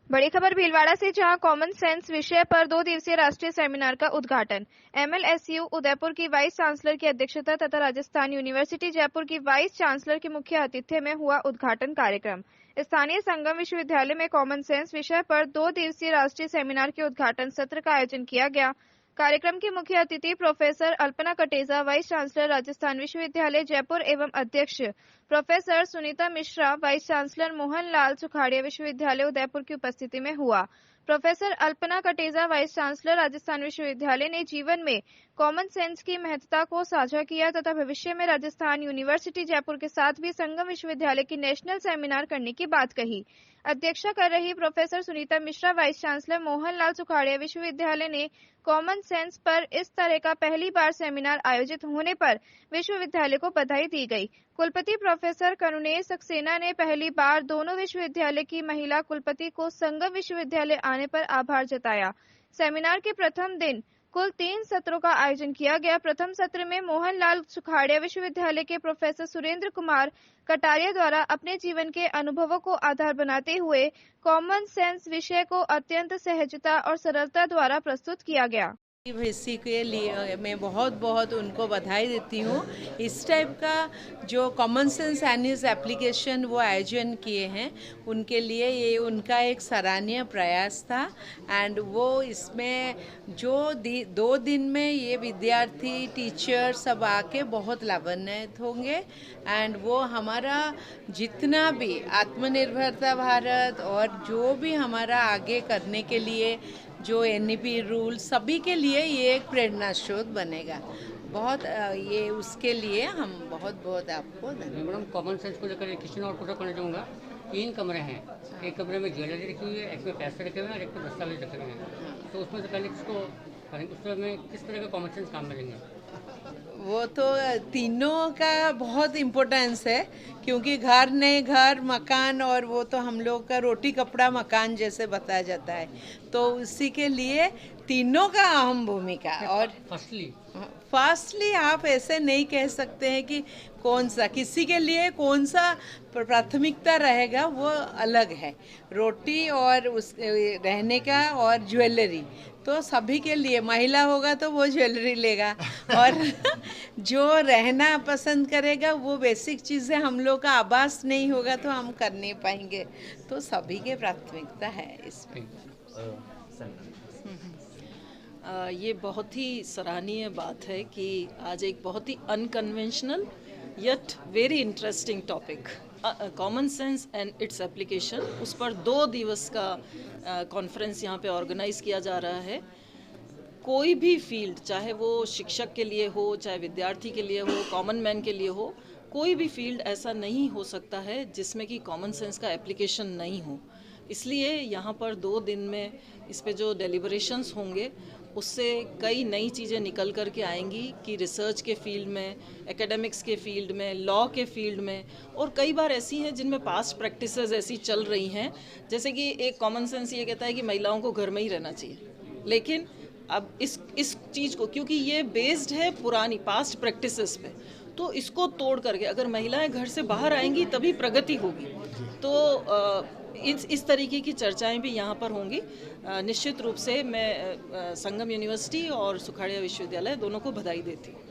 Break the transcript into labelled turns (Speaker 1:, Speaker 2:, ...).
Speaker 1: बड़ी खबर भीलवाड़ा से, जहां कॉमन सेंस विषय पर 2 दिवसीय राष्ट्रीय सेमिनार का उद्घाटन एमएलएसयू उदयपुर की वाइस चांसलर की अध्यक्षता तथा राजस्थान यूनिवर्सिटी जयपुर की वाइस चांसलर के मुख्य आतिथ्य में हुआ उद्घाटन कार्यक्रम। स्थानीय संगम विश्वविद्यालय में कॉमन सेंस विषय पर 2 दिवसीय राष्ट्रीय सेमिनार के उद्घाटन सत्र का आयोजन किया गया। कार्यक्रम की मुख्य अतिथि professor Alpana Kateja, vice chancellor Rajasthan विश्वविद्यालय जयपुर एवं अध्यक्ष professor Sunita Mishra, vice chancellor Mohan Lal Sukhadia विश्वविद्यालय उदयपुर की उपस्थिति में हुआ। Professor Alpana Kateja, vice chancellor Rajasthan विश्वविद्यालय ने जीवन में कॉमन सेंस की महत्ता को साझा किया तथा भविष्य में राजस्थान यूनिवर्सिटी जयपुर के साथ भी संगम विश्वविद्यालय की नेशनल सेमिनार करने की बात कही। अध्यक्षता कर रही professor Sunita Mishra, vice chancellor Mohan Lal Sukhadia विश्वविद्यालय ने कॉमन सेंस पर इस तरह का पहली बार सेमिनार आयोजित होने पर विश्वविद्यालय को बधाई दी गई। कुलपति प्रोफेसर करुणेश सक्सेना ने पहली बार दोनों विश्वविद्यालय की महिला कुलपति को संगम विश्वविद्यालय आने पर आभार जताया। सेमिनार के प्रथम दिन कुल 3 सत्रों का आयोजन किया गया। प्रथम सत्र में मोहन लाल सुखाड़िया विश्वविद्यालय के प्रोफेसर सुरेंद्र कुमार कटारिया द्वारा अपने जीवन के अनुभवों को आधार बनाते हुए कॉमन सेंस विषय को अत्यंत सहजता और सरलता द्वारा प्रस्तुत किया गया।
Speaker 2: इसी के लिए मैं बहुत बहुत उनको बधाई देती हूँ। इस टाइप का जो कॉमन सेंस एनुअल एप्लीकेशन वो आयोजन किए हैं, उनके लिए ये उनका एक सराहनीय प्रयास था। एंड वो इसमें जो 2 दिन में ये विद्यार्थी टीचर सब आके बहुत लाभान्वित होंगे। एंड वो हमारा जितना भी आत्मनिर्भरता भारत और जो भी हमारा आगे करने के लिए जो एनईपी रूल सभी के लिए ये एक प्रेरणा स्रोत बनेगा। बहुत ये उसके लिए हम बहुत बहुत आपको
Speaker 3: मैडम कॉमन सेंस को लेकर क्वेश्चन और पूरा करना चाहूँगा। 3 कमरे हैं, एक कमरे में ज्वेलरी रखी हुई है, एक में पैसे रखे हुए हैं और एक में दस्तावेज रखे हुए हैं। तो उसमें से पहले किसको करेंगे, उसमें किस तरह के कॉमन सेंस काम मिलेंगे?
Speaker 2: वो तो तीनों का बहुत इम्पोर्टेंस है, क्योंकि घर नए घर मकान और वो तो हम लोग का रोटी कपड़ा मकान जैसे बताया जाता है, तो उसी के लिए तीनों का अहम भूमिका। और फर्स्टली आप ऐसे नहीं कह सकते हैं कि कौन सा किसी के लिए कौन सा प्राथमिकता रहेगा, वो अलग है। रोटी और उस रहने का और ज्वेलरी तो सभी के लिए, महिला होगा तो वो ज्वेलरी लेगा और जो रहना पसंद करेगा वो बेसिक चीज़ें हम लोग का आवास नहीं होगा तो हम कर नहीं पाएंगे। तो सभी के प्राथमिकता है इसमें।
Speaker 4: ये बहुत ही सराहनीय बात है कि आज एक बहुत ही unconventional yet very interesting topic common sense and its application, उस पर 2 दिवस का कॉन्फ्रेंस यहाँ पे ऑर्गेनाइज किया जा रहा है। कोई भी फील्ड, चाहे वो शिक्षक के लिए हो, चाहे विद्यार्थी के लिए हो, कॉमन मैन के लिए हो, कोई भी फील्ड ऐसा नहीं हो सकता है जिसमें कि कॉमन सेंस का एप्लीकेशन नहीं हो। इसलिए यहाँ पर 2 दिन में इस पे जो डेलिब्रेशंस होंगे उससे कई नई चीज़ें निकल कर के आएंगी कि रिसर्च के फील्ड में, एकेडमिक्स के फील्ड में, लॉ के फील्ड में, और कई बार ऐसी हैं जिनमें पास्ट प्रैक्टिसेस ऐसी चल रही हैं। जैसे कि एक कॉमन सेंस ये कहता है कि महिलाओं को घर में ही रहना चाहिए, लेकिन अब इस चीज़ को, क्योंकि ये बेस्ड है पुरानी पास्ट प्रैक्टिसेस पे, तो इसको तोड़ करके अगर महिलाएं घर से बाहर आएंगी तभी प्रगति होगी। तो इस तरीके की चर्चाएं भी यहाँ पर होंगी। निश्चित रूप से मैं संगम यूनिवर्सिटी और सुखाड़िया विश्वविद्यालय दोनों को बधाई देती हूँ।